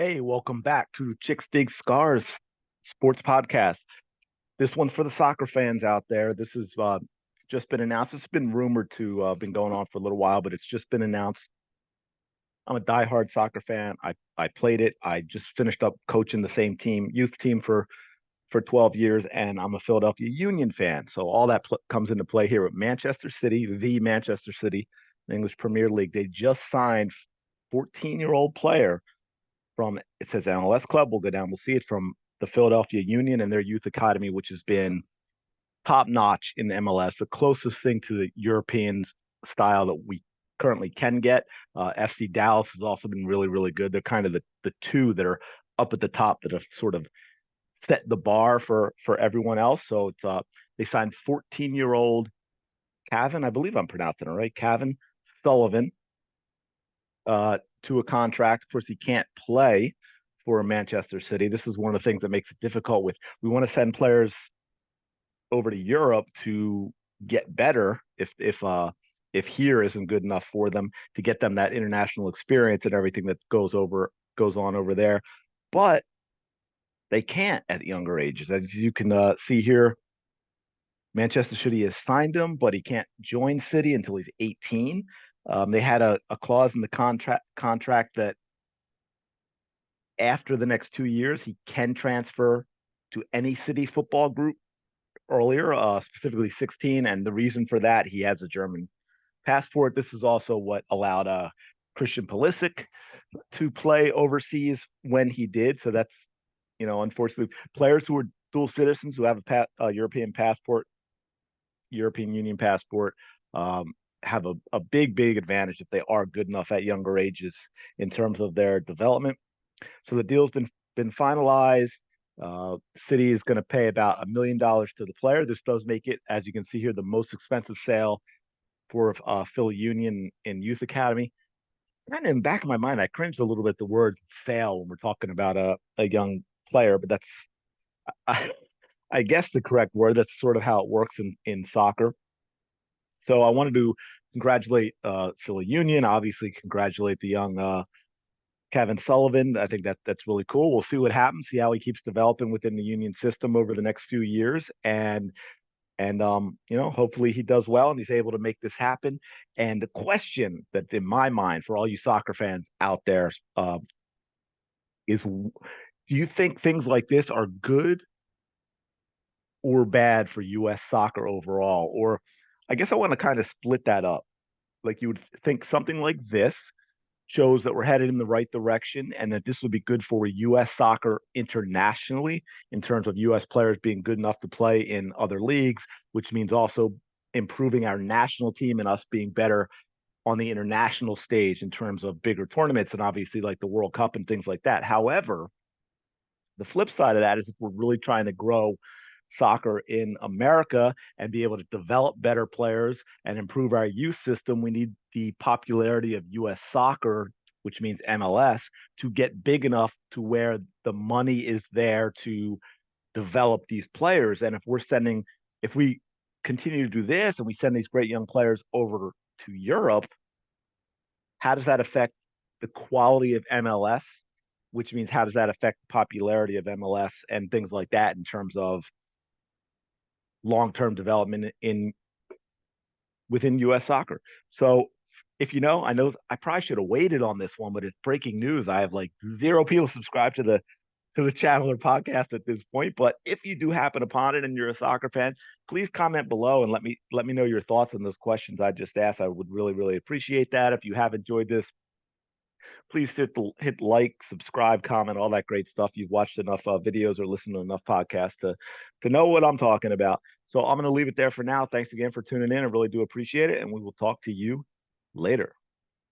Hey, welcome back to Chicks Dig Scars Sports Podcast. This one's for the soccer fans out there. This has just been announced. It's been rumored to been going on for a little while, but it's just been announced. I'm a diehard soccer fan. I played it. I just finished up coaching the same team, youth team for 12 years, and I'm a Philadelphia Union fan. So all that comes into play here at Manchester City, the Manchester City, the English Premier League. They just signed 14-year-old player from, it says MLS club. We'll go down, we'll see it, from the Philadelphia Union and their youth academy, which has been top notch in the MLS, the closest thing to the European style that we currently can get. FC Dallas has also been really, really good. They're kind of the two that are up at the top that have sort of set the bar for everyone else. So they signed 14-year-old Cavan, I believe I'm pronouncing it right, Cavan Sullivan, to a contract. Of course, he can't play for Manchester City. This is one of the things that makes it difficult. With we want to send players over to Europe to get better if here isn't good enough for them, to get them that international experience and everything that goes on over there. But they can't at younger ages. As you can see here, Manchester City has signed him, but he can't join City until he's 18. They had a clause in the contract that after the next 2 years, he can transfer to any City football group earlier, specifically 16. And the reason for that, he has a German passport. This is also what allowed Christian Pulisic to play overseas when he did. So that's, unfortunately, players who are dual citizens who have a European passport, European Union passport, have a big, big advantage if they are good enough at younger ages in terms of their development. So the deal's been finalized. City is going to pay about $1 million to the player. This does make it, as you can see here, the most expensive sale for Philly Union in Youth Academy. And in the back of my mind, I cringed a little bit the word sale when we're talking about a young player, but that's, I, I guess, the correct word. That's sort of how it works in soccer. So I wanted to congratulate Philly Union, obviously congratulate the young Cavan Sullivan. I think that's really cool. We'll see what happens, see how he keeps developing within the Union system over the next few years, and hopefully he does well and he's able to make this happen. And the question that in my mind for all you soccer fans out there is, do you think things like this are good or bad for U.S. soccer overall? Or I guess I want to kind of split that up. Like, you would think something like this shows that we're headed in the right direction and that this would be good for U.S. soccer internationally in terms of U.S. players being good enough to play in other leagues, which means also improving our national team and us being better on the international stage in terms of bigger tournaments and obviously like the World Cup and things like that. However, the flip side of that is if we're really trying to grow soccer in America and be able to develop better players and improve our youth system, we need the popularity of U.S. soccer, which means MLS, to get big enough to where the money is there to develop these players. And if we continue to do this and we send these great young players over to Europe, how does that affect the quality of MLS? Which means how does that affect the popularity of MLS and things like that in terms of long-term development in within U.S. soccer. So if I know I probably should have waited on this one, but it's breaking news. I have like 0 people subscribed to the channel or podcast at this point. But if you do happen upon it and you're a soccer fan, please comment below and let me know your thoughts on those questions I just asked. I would really, really appreciate that. If you have enjoyed this, please hit like, subscribe, comment, all that great stuff. You've watched enough videos or listened to enough podcasts to know what I'm talking about. So I'm going to leave it there for now. Thanks again for tuning in. I really do appreciate it, and we will talk to you later.